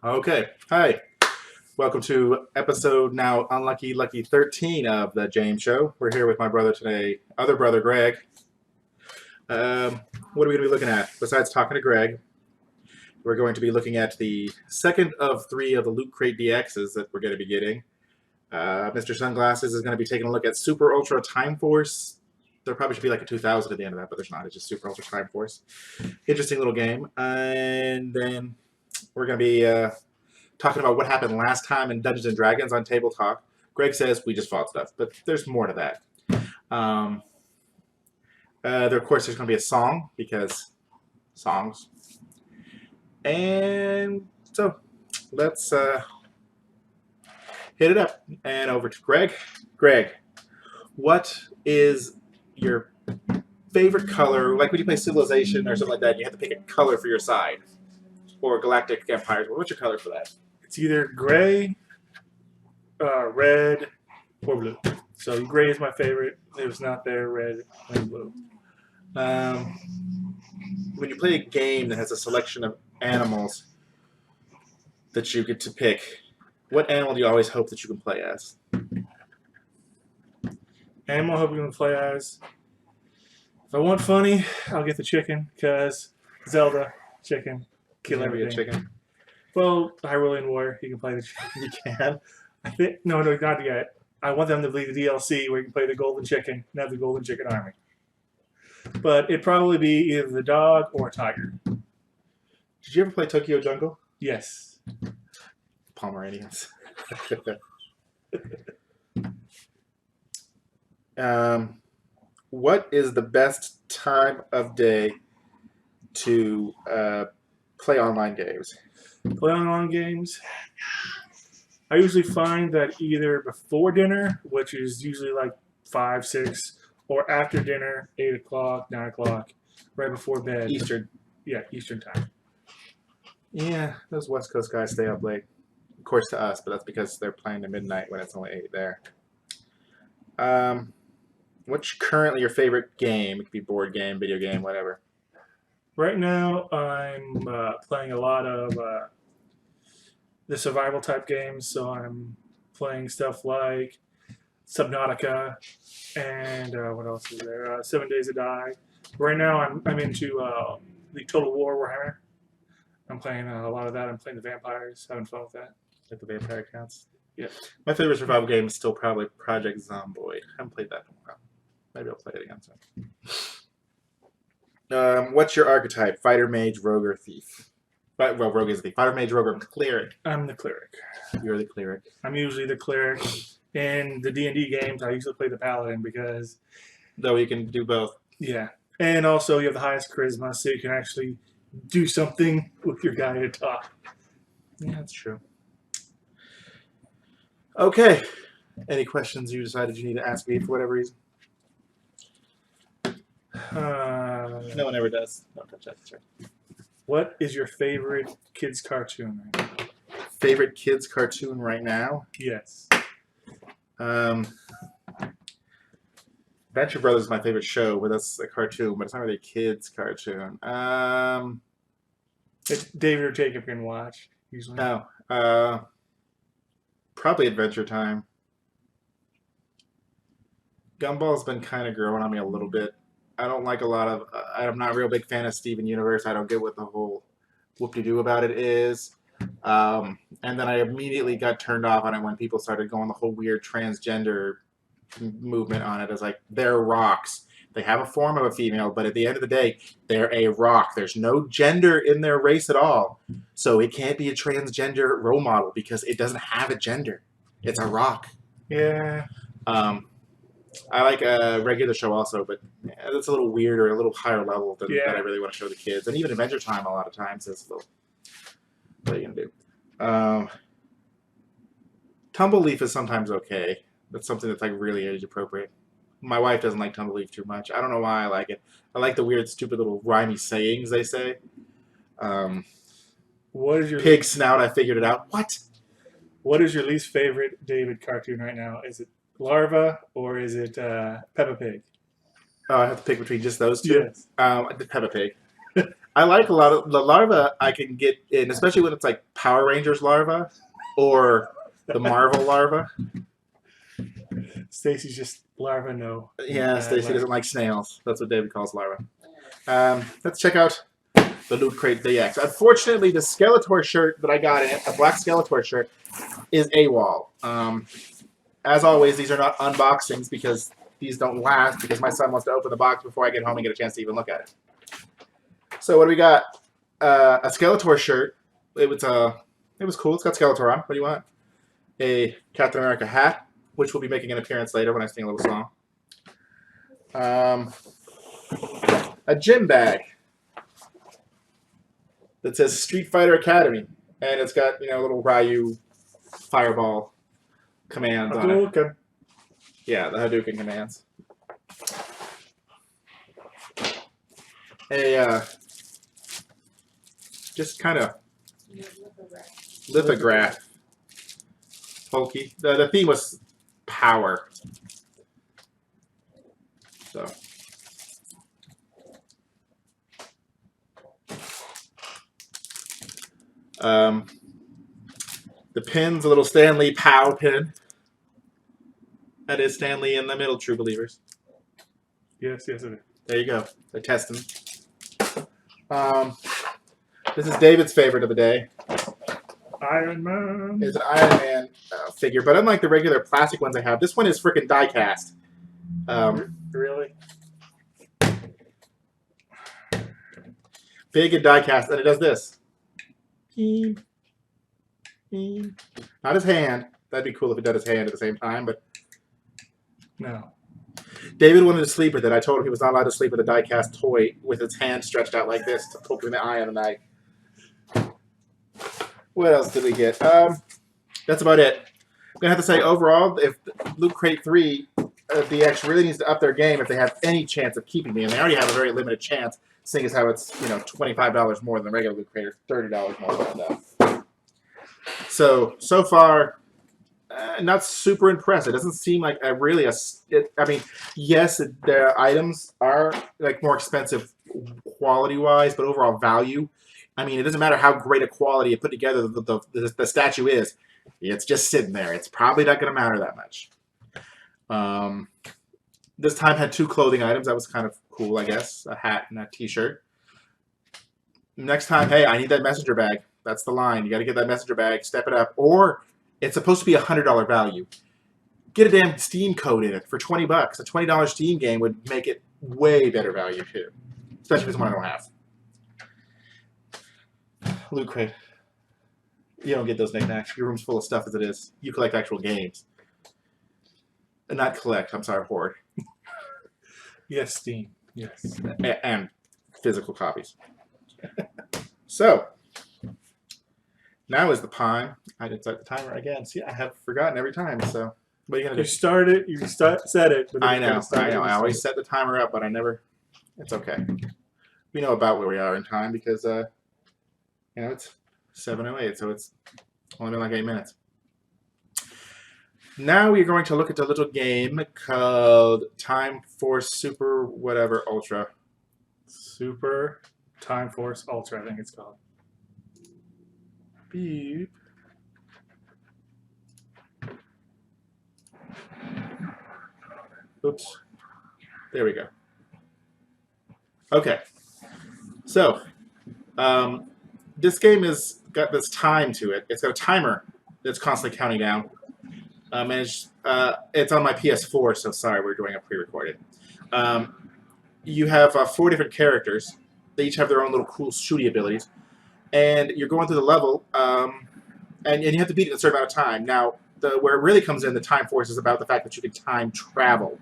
Okay. Hi. Welcome to episode now unlucky lucky 13 of the James Show. We're here with my brother today, other brother Greg. What are we going to be looking at? Besides talking to Greg, we're going to be looking at the second of three of the Lootcrate DXs that we're going to be getting. Mr. Sunglasses is going to be taking a look at Super Ultra Time Force. There probably should be like a 2000 at the end of that, but there's not. It's just Super Ultra Time Force. Interesting little game. And then we're going to be talking about what happened last time in Dungeons and Dragons on Table Talk. Greg says we just fought stuff, but there's more to that. Of course, there's going to be a song because songs. And so let's hit it up and over to Greg. Greg, what is your favorite color? Like when you play Civilization or something like that, you have to pick a color for your side. Or Galactic Empires. What's your color for that? It's either gray, red, or blue. So gray is my favorite. If it's not there, red and blue. When you play a game that has a selection of animals that you get to pick, what animal do you always hope that you can play as? Animal I hope you can play as. If I want funny, I'll get the chicken because Zelda chicken kill everything. A chicken. Well, Hyrulean Warrior, you can play the chicken. You can. I think no, not yet. I want them to leave the DLC where you can play the golden chicken and have the golden chicken army. But it'd probably be either the dog or a tiger. Did you ever play Tokyo Jungle? Yes. Pomeranians. What is the best time of day to play online games? Play online games. I usually find that either before dinner, which is usually like 5, 6, or after dinner, 8 o'clock, 9 o'clock, right before bed. Eastern. Yeah, Eastern time. Yeah, those West Coast guys stay up late. Of course to us, but that's because they're playing to midnight when it's only 8 there. What's currently your favorite game? It could be board game, video game, whatever. Right now, I'm playing a lot of the survival type games. So I'm playing stuff like Subnautica and what else is there? 7 Days to Die. Right now, I'm into the Total War Warhammer. I'm playing a lot of that. I'm playing the vampires. Having fun with that. Like the vampire counts. Yeah. My favorite survival game is still probably Project Zomboid. I haven't played that in a while. Maybe I'll play it again soon. What's your archetype? Fighter, mage, rogue, or thief? Well, rogue is a thief. Fighter, mage, rogue, or cleric? I'm the cleric. You're the cleric. I'm usually the cleric. In the D&D games, I usually play the paladin because... Though you can do both. Yeah. And also you have the highest charisma, so you can actually do something with your guy at top. Yeah, that's true. Okay. Any questions you decided you need to ask me for whatever reason? No one ever does. Don't touch that. That's right. What is your favorite kids' cartoon right now? Favorite kids' cartoon right now? Yes. Venture Brothers is my favorite show, but that's a cartoon, but it's not really a kids' cartoon. It's David or Jacob can watch, usually. No. Probably Adventure Time. Gumball's been kind of growing on me a little bit. I don't like a lot of... I'm not a real big fan of Steven Universe. I don't get what the whole whoop-de-doo about it is. And then I immediately got turned off on it when people started going the whole weird transgender movement on it. It's like, they're rocks. They have a form of a female, but at the end of the day, they're a rock. There's no gender in their race at all. So it can't be a transgender role model because it doesn't have a gender. It's a rock. Yeah. I like a regular show also, but it's a little weirder, a little higher level than Yeah. that I really want to show the kids. And even Adventure Time a lot of times is a little... What are you going to do? Tumbleleaf is sometimes okay. That's something that's like really age appropriate. My wife doesn't like Tumbleleaf too much. I don't know why I like it. I like the weird, stupid little rhymey sayings they say. What is your Pig snout, I figured it out. What is your least favorite David cartoon right now? Is it Larva or is it Peppa Pig? Oh, I have to pick between just those two? Yes. The Peppa Pig. I like a lot of the larva I can get in, especially when it's like Power Rangers larva or the Marvel larva. Stacy's just larva no. Yeah, Bad Stacy luck. doesn't like snails. That's what David calls larva. Let's check out the Lootcrate DX. Unfortunately, the Skeletor shirt that I got in, a black Skeletor shirt, is AWOL. As always, these are not unboxings because these don't last because my son wants to open the box before I get home and get a chance to even look at it. So what do we got? A Skeletor shirt. It was cool. It's got Skeletor on. What do you want? A Captain America hat, which will be making an appearance later when I sing a little song. A gym bag that says Street Fighter Academy, and it's got little Ryu fireball commands on it. Hadouken. Yeah, the Hadouken commands. Just kind of lithograph. Bulky. The theme was power. So. The pin's a little Stanley Pow pin. That is Stanley in the middle, true believers. Yes, it is. There you go. They're testing. This is David's favorite of the day. Iron Man. It's an Iron Man figure, but unlike the regular plastic ones I have, this one is freaking die cast. Really? Big and die cast, and it does this. Beep. Beep. Not his hand. That'd be cool if it did his hand at the same time, but no. David wanted to sleep with it. I told him he was not allowed to sleep with a die-cast toy with its hand stretched out like this to poke him in the eye on the night. What else did we get? That's about it. I'm going to have to say, overall, if Lootcrate 3 DX really needs to up their game if they have any chance of keeping me, and they already have a very limited chance, seeing as how it's $25 more than regular Lootcrate, or $30 more than that. So far, not super impressed. It doesn't seem like I mean, yes, the items are like more expensive quality-wise, but overall value, I mean, it doesn't matter how great a quality you put together the statue is. It's just sitting there. It's probably not going to matter that much. This time had 2 clothing items. That was kind of cool, I guess. A hat and a t-shirt. Next time, hey, I need that messenger bag. That's the line. You got to get that messenger bag, step it up. Or it's supposed to be a $100 value. Get a damn Steam code in it for $20. A $20 Steam game would make it way better value too. Especially if it's one I don't have. Loot Crate. You don't get those knickknacks. Your room's full of stuff as it is. You collect actual games. Not collect, I'm sorry, hoard. Yes, Steam. Yes. And physical copies. So, now is the time. I didn't start the timer again. See, I have forgotten every time, so what are you going to do? You started, set it. But I know. I always set the timer up, but I never, it's okay. We know about where we are in time because, it's 7:08, so it's only been like 8 minutes. Now we're going to look at a little game called Time Force Super whatever Ultra. Super Time Force Ultra, I think it's called. Beep. Oops. There we go. Okay. So, this game has got this time to it. It's got a timer that's constantly counting down. And it's on my PS4, so sorry, we're doing a pre-recorded. You have 4 different characters. They each have their own little cool shooty abilities. And you're going through the level, and you have to beat it in a certain amount of time. Now, where it really comes in, the Time Force, is about the fact that you can time travel.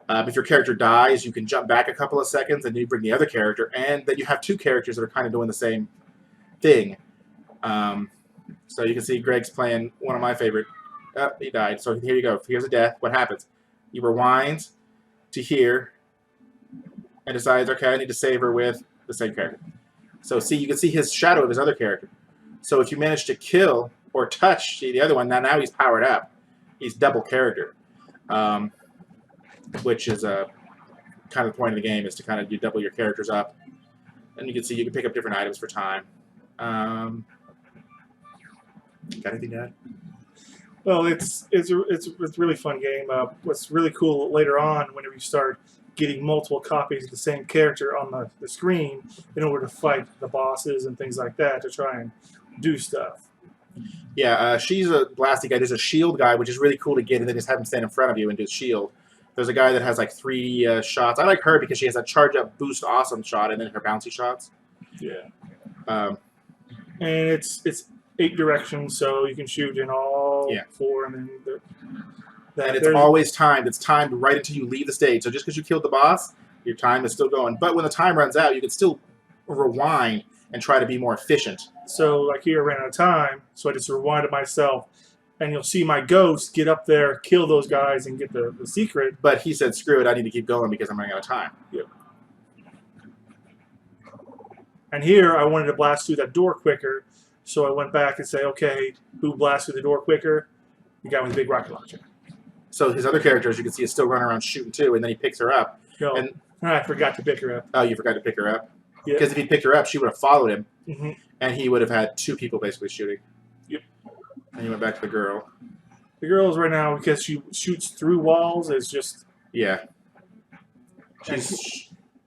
If your character dies, you can jump back a couple of seconds, and you bring the other character, and then you have 2 characters that are kind of doing the same thing. So you can see Greg's playing one of my favorite. Oh, he died. So here you go. Here's a death. What happens? He rewinds to here and decides, okay, I need to save her with the same character. So see, you can see his shadow of his other character. So if you manage to kill or touch the other one, now he's powered up. He's double character, which is kind of the point of the game, is to kind of you double your characters up And you can see you can pick up different items for time. Got anything to add? Well, it's a really fun game. What's really cool later on, whenever you start getting multiple copies of the same character on the screen in order to fight the bosses and things like that to try and do stuff. Yeah, she's a blasty guy. There's a shield guy, which is really cool to get, and then just have him stand in front of you and do shield. There's a guy that has like 3 shots. I like her because she has a charge up, boost, awesome shot, and then her bouncy shots. Yeah. Um, and it's 8 directions, so you can shoot in all 4, and then and it's always timed. It's timed right until you leave the stage. So just because you killed the boss, your time is still going. But when the time runs out, you can still rewind and try to be more efficient. So like here, I ran out of time, so I just rewinded myself, and you'll see my ghost get up there, kill those guys, and get the secret. But he said, screw it, I need to keep going because I'm running out of time. Yep. And here, I wanted to blast through that door quicker, so I went back and say, okay, who blasts through the door quicker? The guy with the big rocket launcher. So his other characters, you can see, is still running around shooting too, and then he picks her up. No, and I forgot to pick her up. Oh, you forgot to pick her up? Yep. Because if he picked her up, she would have followed him, Mm-hmm. and he would have had 2 people basically shooting. Yep. And he went back to the girl. The girl's right now, because she shoots through walls, is just... Yeah.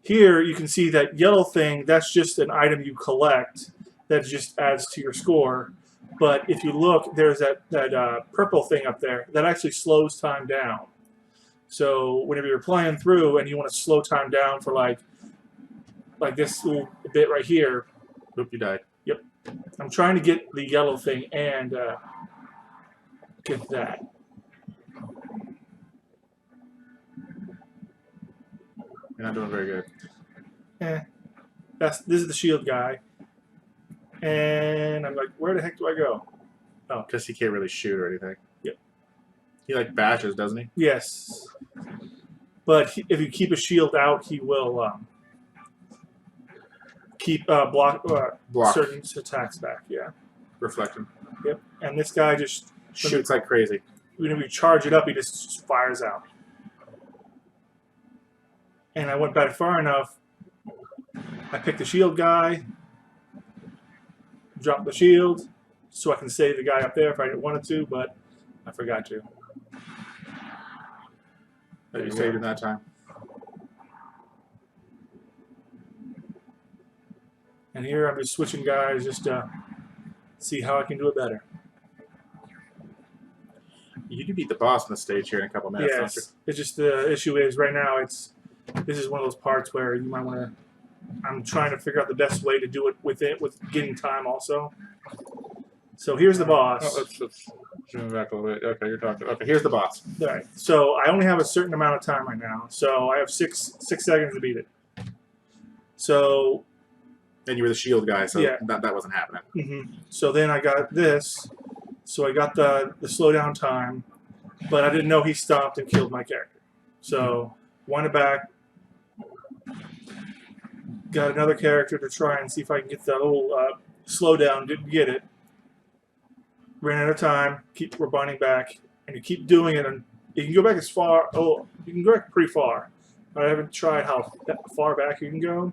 Here, you can see that yellow thing, that's just an item you collect that just adds to your score. But if you look, there's that purple thing up there that actually slows time down. So whenever you're playing through and you want to slow time down for like this little bit right here. Oop, you died. Yep. I'm trying to get the yellow thing and get that. You're not doing very good. This is the shield guy. And I'm like, where the heck do I go? Oh. Because he can't really shoot or anything. Yep. He like bashes, doesn't he? Yes. But if you keep a shield out, he will keep block certain attacks back. Yeah. Reflecting. Yep. And this guy just shoots like crazy. Whenever you charge it up, he just fires out. And I went back far enough. I picked the shield guy. Drop the shield so I can save the guy up there if I wanted to, but I forgot to. But you saved in that time. And here I'm just switching guys just to see how I can do it better. You do beat the boss on the stage here in a couple minutes, don't you? Yes. It's just the issue is right now this is one of those parts where you might want to. I'm trying to figure out the best way to do it with getting time also. So here's the boss. Oh, let's zoom back a little bit. Okay, you're talking. Okay, here's the boss. All right. So I only have a certain amount of time right now. So I have six seconds to beat it. So. And you were the shield guy, so yeah. that wasn't happening. Mm-hmm. So then I got this. So I got the slowdown time, but I didn't know he stopped and killed my character. So wind it back. Got another character to try and see if I can get that little slowdown. Didn't get it. Ran out of time. Keep rewinding back, and you keep doing it, and you can go back as far. Oh, you can go back pretty far. But I haven't tried how far back you can go.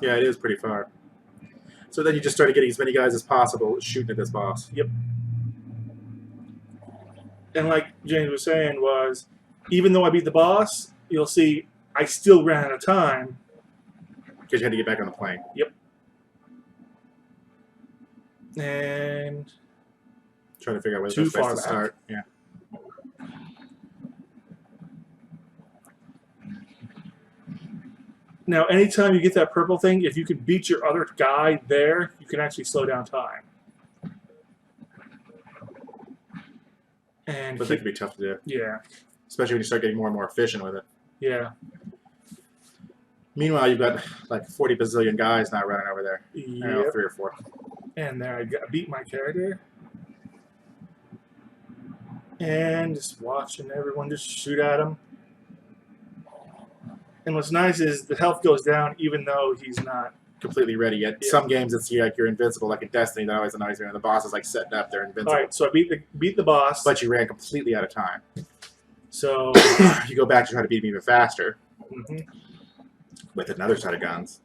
Yeah, it is pretty far. So then you just started getting as many guys as possible shooting at this boss. Yep. And like James was saying, even though I beat the boss, you'll see I still ran out of time. Because you had to get back on the plane. Yep. And trying to figure out where too the best far to start. Yeah. Now, anytime you get that purple thing, if you can beat your other guy there, you can actually slow down time. But they can be tough to do. Yeah. Especially when you start getting more and more efficient with it. Yeah. Meanwhile, you've got like 40 bazillion guys now running over there. Yep. I don't know, 3 or 4. And there I beat my character. And just watching everyone just shoot at him. And what's nice is the health goes down even though he's not completely ready yet. Yeah. Some games it's like you're invincible, like in Destiny. That always annoys me when the boss is like setting up, they're invincible. All right, so I beat the boss. But you ran completely out of time. So you go back to try to beat him even faster mm-hmm. with another set of guns.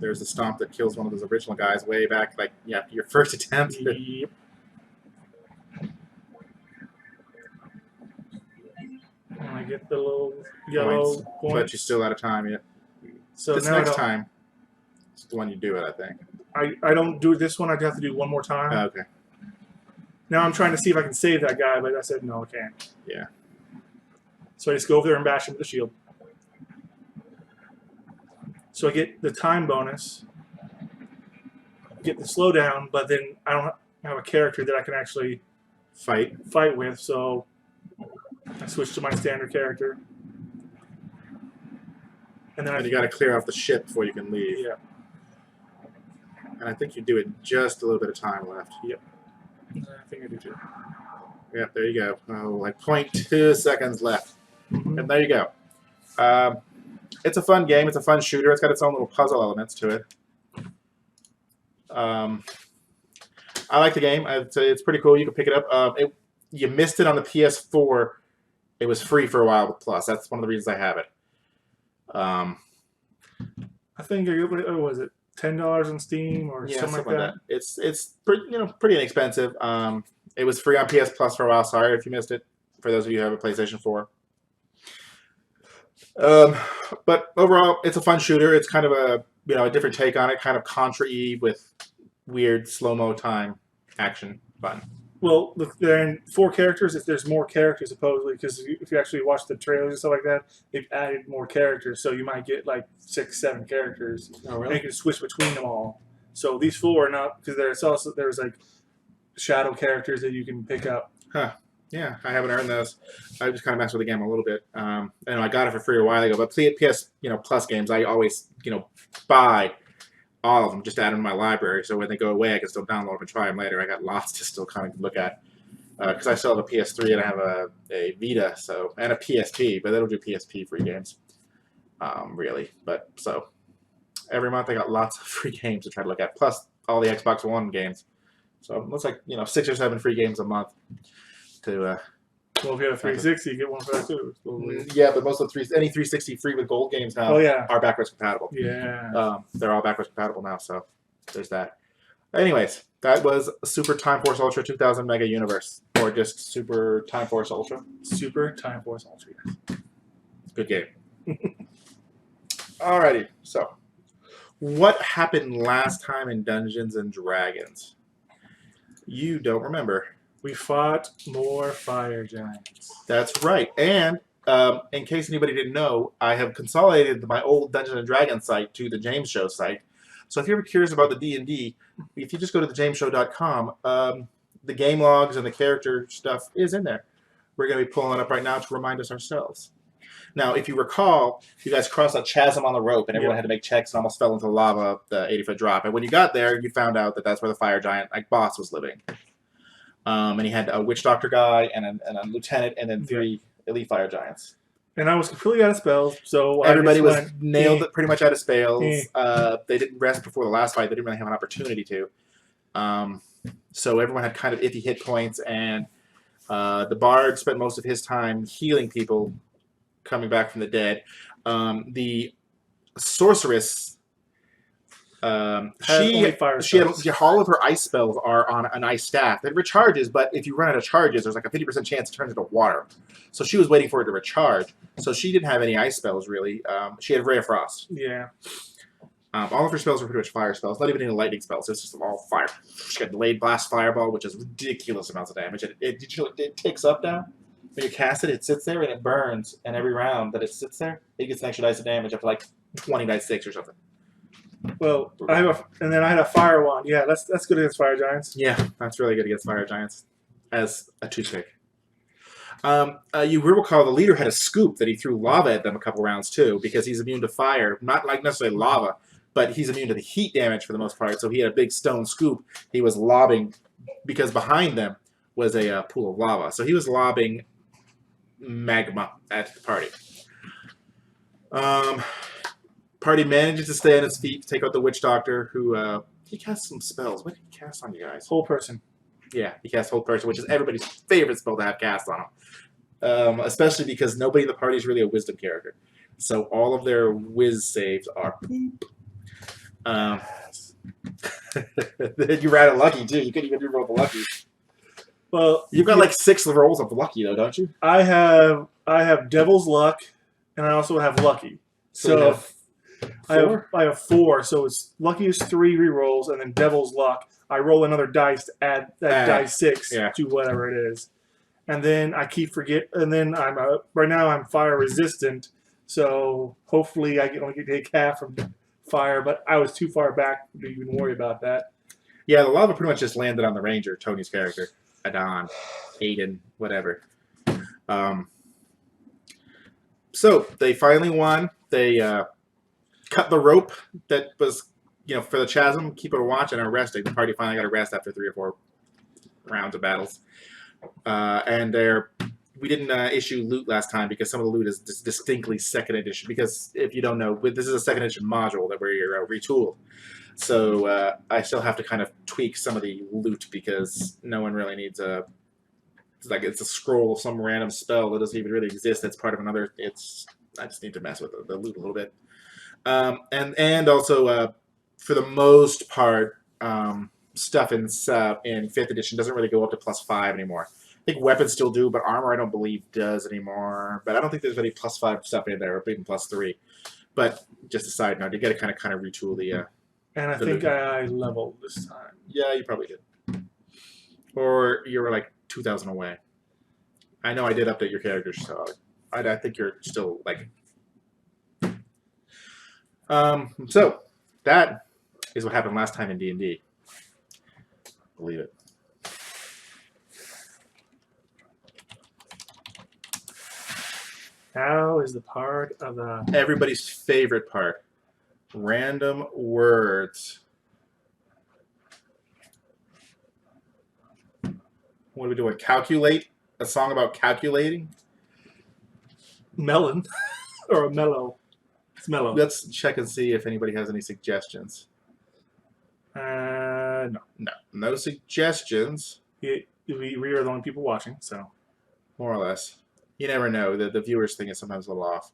There's the stomp that kills one of those original guys way back, like your first attempt. Yep. I get the little yellow points. But you're still out of time yet. So this now next time, it's the one you do it, I think. I don't do this one. I'd have to do one more time. Okay. Now I'm trying to see if I can save that guy, but I said no, I can't. Yeah. So I just go over there and bash him with the shield. So I get the time bonus, get the slowdown, but then I don't have a character that I can actually fight with, so I switch to my standard character. And then you got to clear off the ship before you can leave. Yeah. And I think you do it just a little bit of time left. Yep. I think I do too. Yep, there you go. Oh, like 0.2 seconds left. And there you go. It's a fun game. It's a fun shooter. It's got its own little puzzle elements to it. I like the game. It's pretty cool. You can pick it up. You missed it on the PS4. It was free for a while with Plus. That's one of the reasons I have it. I think what was it? $10 on Steam or something like that. It's pretty inexpensive. It was free on PS Plus for a while. Sorry if you missed it. For those of you who have a PlayStation 4. But overall, it's a fun shooter. It's kind of a different take on it, kind of Contra-y with weird slow-mo time action fun. Well, look, there are 4 characters. If there's more characters, supposedly, because if you actually watch the trailers and stuff like that, they've added more characters, so you might get like 6, 7 characters. Oh, really? And you can switch between them all. So these 4 are not, because there's like shadow characters that you can pick up. Huh. Yeah, I haven't earned those. I just kind of messed with the game a little bit. I got it for free a while ago. But PS, Plus games, I always, buy all of them, just add them to my library. So when they go away, I can still download them and try them later. I got lots to still kind of look at because I still have a PS3 and I have a Vita, and a PSP, but they don't do PSP free games, really. But so every month I got lots of free games to try to look at, plus all the Xbox One games. So it looks like 6 or 7 free games a month. Well, if you have a 360, you get one for that too. Yeah, but most of any 360 free with gold games now are backwards compatible. Yeah. They're all backwards compatible now, so there's that. Anyways, that was Super Time Force Ultra 2000 Mega Universe, or just Super Time Force Ultra. Super Time Force Ultra. Good game. Alrighty, so what happened last time in Dungeons and Dragons? You don't remember. We fought more fire giants. That's right. And in case anybody didn't know, I have consolidated my old Dungeons & Dragons site to the James Show site. So if you're ever curious about the D&D, if you just go to thejamesshow.com, the game logs and the character stuff is in there. We're going to be pulling it up right now to remind us ourselves. Now, if you recall, you guys crossed a chasm on the rope, and everyone had to make checks and almost fell into lava, the 80-foot drop. And when you got there, you found out that that's where the fire giant boss was living. And he had a witch doctor guy and a lieutenant, and then 3 elite fire giants. And I was completely out of spells, so everybody was nailed pretty much out of spells. They didn't rest before the last fight; they didn't really have an opportunity to. So everyone had kind of iffy hit points, and the bard spent most of his time healing people coming back from the dead. The sorceress. She had all of her ice spells are on an ice staff. It recharges, but if you run out of charges, there's like a 50% chance it turns into water. So she was waiting for it to recharge. So she didn't have any ice spells really. She had Ray of Frost. Yeah. All of her spells were pretty much fire spells. Not even any lightning spells. It's just all fire. She had Delayed Blast Fireball, which is ridiculous amounts of damage. It ticks up down. When you cast it, it sits there and it burns. And every round that it sits there, it gets an extra dice of damage up to like 20 dice 6 or something. Well, I had a fire wand. Yeah, that's good against fire giants. Yeah, that's really good against fire giants as a toothpick. You will recall the leader had a scoop that he threw lava at them a couple rounds too, because he's immune to fire, not like necessarily lava, but he's immune to the heat damage for the most part. So he had a big stone scoop he was lobbing because behind them was a pool of lava. So he was lobbing magma at the party. Party manages to stay on his feet, take out the witch doctor, who he cast some spells. What did he cast on you guys? Whole person. Yeah, he cast Whole Person, which is everybody's favorite spell to have cast on him. Especially because nobody in the party is really a wisdom character. So all of their whiz saves are poop. Um, you ran a lucky too. You couldn't even re-roll the lucky. Well, You've got like 6 rolls of lucky though, don't you? I have Devil's Luck, and I also have Lucky. So you have I have 4. So it's Lucky is 3 rerolls, and then Devil's Luck. I roll another dice to add that die 6 yeah. to whatever it is, and then I keep forget. And then right now I'm fire resistant, so hopefully I can only take half from fire. But I was too far back to even worry about that. Yeah, the lava pretty much just landed on the ranger, Tony's character, Adon, Aiden, whatever. So they finally won. They cut the rope that was, for the chasm, keep it a watch, and arresting. The party finally got a rest after 3 or 4 rounds of battles. And we didn't issue loot last time because some of the loot is distinctly 2nd edition. Because if you don't know, this is a 2nd edition module that we're retooled. So I still have to kind of tweak some of the loot because no one really needs it's a scroll of some random spell that doesn't even really exist. That's part of another. I just need to mess with the loot a little bit. And also for the most part, stuff in 5th edition doesn't really go up to +5 anymore. I think weapons still do, but armor I don't believe does anymore. But I don't think there's any +5 stuff in there, or even +3. But just a side note, you got to kind of retool the. And I think I leveled this time. Yeah, you probably did. Or you were like 2,000 away. I know I did update your characters, so I think you're still like. So that is what happened last time in D&D. Believe it. Now is the part of the everybody's favorite part. Random words. What are we doing? Calculate? A song about calculating? melon or a mellow. It's mellow. Let's check and see if anybody has any suggestions. No. No suggestions. We are the only people watching, so. More or less. You never know. The viewers thing is sometimes a little off.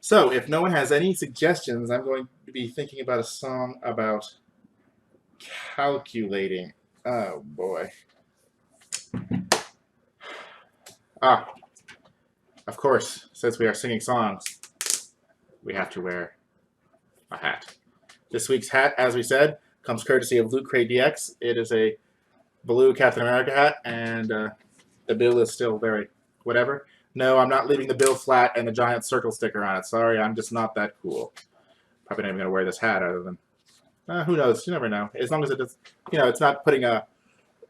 So if no one has any suggestions, I'm going to be thinking about a song about calculating. Oh, boy. Of course, since we are singing songs, we have to wear a hat. This week's hat, as we said, comes courtesy of Lootcrate DX. It is a blue Captain America hat, and the bill is still very whatever. No, I'm not leaving the bill flat and the giant circle sticker on it. Sorry, I'm just not that cool. Probably not even going to wear this hat other than... who knows? You never know. As long as it does... it's not putting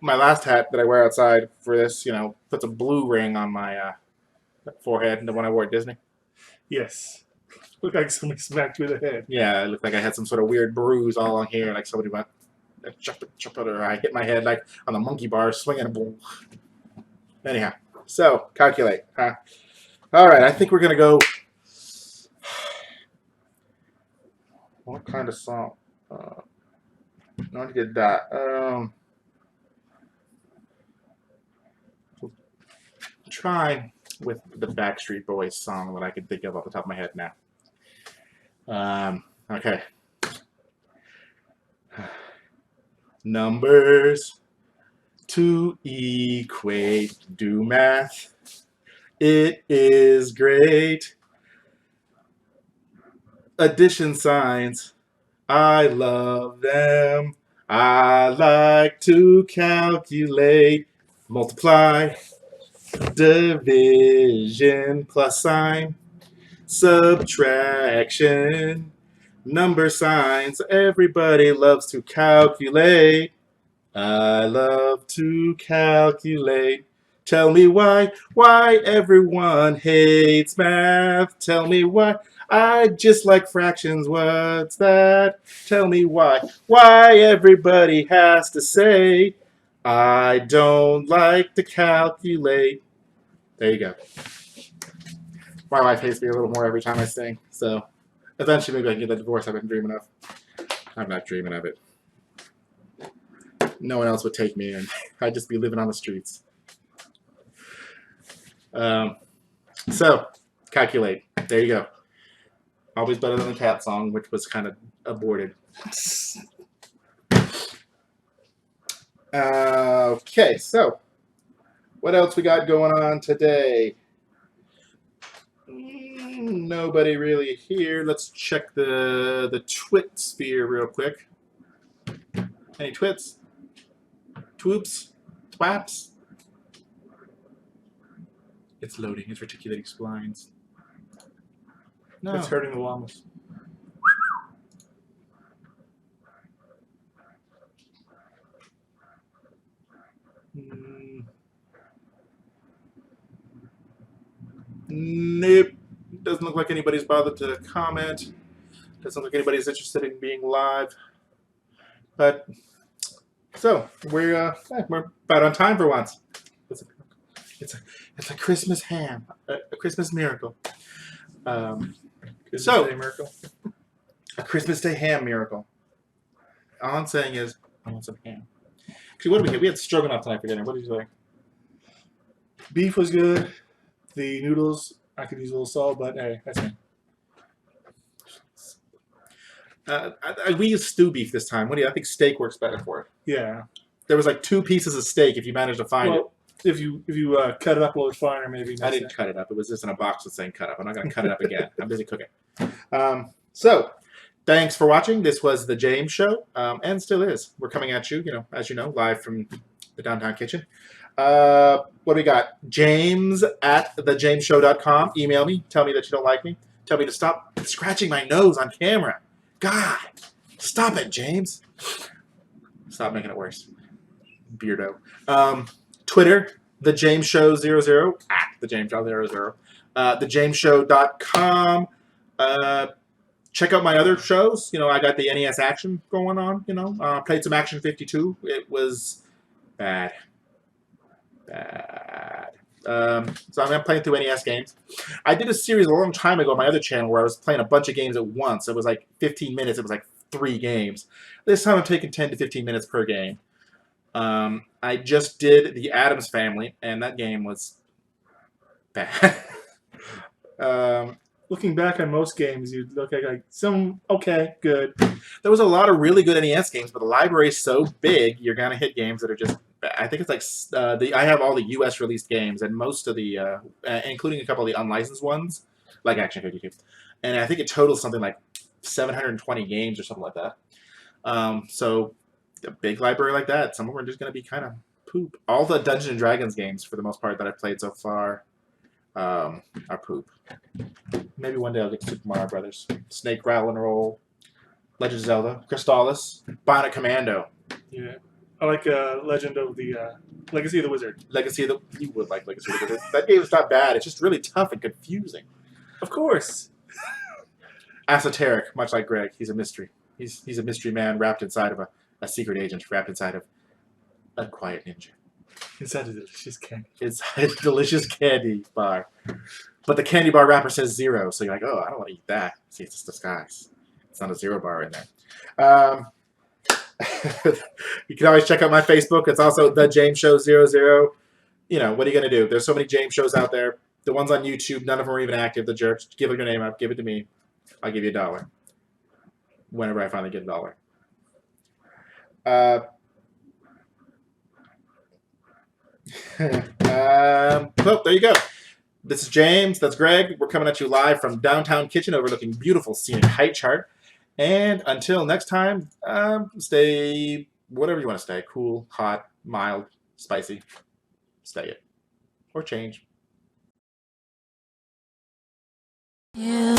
my last hat that I wear outside for this, puts a blue ring on my forehead, the one I wore at Disney. Yes. Looked like somebody smacked you in the head. Yeah, it looked like I had some sort of weird bruise all on here, like somebody went... or I hit my head like on the monkey bar, swinging a boom. Anyhow, so calculate. All right, I think we're gonna go. What kind of song? No, I did that. Try with the Backstreet Boys song that I can think of off the top of my head now. Okay. Numbers to equate, do math. It is great. Addition signs, I love them. I like to calculate, multiply, division, plus sign, subtraction, number signs. Everybody loves to calculate. I love to calculate. Tell me why everyone hates math. Tell me why I just like fractions. What's that? Tell me why everybody has to say I don't like to calculate. There you go. My wife hates me a little more every time I sing, so eventually maybe I can get the divorce I've been dreaming of. I'm not dreaming of it. No one else would take me, and I'd just be living on the streets. So, calculate. There you go. Always better than the cat song, which was kind of aborted. Okay, so what else we got going on today? Nobody really here. Let's check the twit sphere real quick. Any twits? Twoops? Twaps? It's loading. It's reticulating splines. No. It's hurting the llamas. Nope. Doesn't look like anybody's bothered to comment. Doesn't look like anybody's interested in being live. But so we're about on time for once. It's a Christmas ham, a Christmas miracle. Christmas So- Day miracle. A Christmas Day ham miracle. All I'm saying is I want some ham. Actually, what did we get? We had stroganoff tonight for dinner. What did you like? Beef was good. The noodles, I could use a little salt, but hey, that's me. We used stew beef this time. What do you? I think steak works better for it. Yeah. There was like 2 pieces of steak if you managed to find it. Well, if you cut it up a little finer, maybe. I didn't cut it up. It was just in a box with saying cut up. I'm not going to cut it up again. I'm busy cooking. So, thanks for watching. This was The James Show, and still is. We're coming at you, as you know, live from the downtown kitchen. What do we got? James at thejamesshow.com. Email me. Tell me that you don't like me. Tell me to stop scratching my nose on camera. God, stop it, James. Stop making it worse. Beardo. Twitter, The James Show 00, at The James Show 00. TheJamesShow.com. Check out my other shows. I got the NES Action going on. Played some Action 52. It was bad. So I'm playing through NES games. I did a series a long time ago on my other channel where I was playing a bunch of games at once. It was like 15 minutes. It was like 3 games. This time I'm taking 10 to 15 minutes per game. I just did the Addams Family, and that game was bad. Looking back on most games, you'd look at like some okay, good. There was a lot of really good NES games, but the library is so big, you're gonna hit games that are just bad. I think it's like I have all the U.S. released games, and most of the, including a couple of the unlicensed ones, like Action 52, and I think it totals something like 720 games or something like that. So a big library like that, some of them are just gonna be kind of poop. All the Dungeons and Dragons games, for the most part, that I've played so far, are poop. Maybe one day I'll get Super Mario Brothers, Snake Rattle and Roll, Legend of Zelda, Crystalis, Bionic Commando. Yeah. I like Legend of the Legacy of the Wizard. You would like Legacy of the Wizard. That game is not bad. It's just really tough and confusing. Of course. Esoteric, much like Greg. He's a mystery. He's a mystery man wrapped inside of a secret agent, wrapped inside of a quiet ninja. Inside a delicious candy. It's a delicious candy bar. But the candy bar wrapper says 0, so you're like, oh, I don't want to eat that. See, it's just disguise. It's not a 0 bar in there. You can always check out my Facebook. It's also The James Show 00. What are you going to do? There's so many James shows out there. The ones on YouTube, none of them are even active. The jerks. Give your name up. Give it to me. I'll give you $1. Whenever I finally get $1. Well, there you go. This is James. That's Greg. We're coming at you live from downtown kitchen overlooking beautiful scenic height chart. And until next time, stay whatever you want to stay. Cool, hot, mild, spicy. Stay it. Or change. Yeah.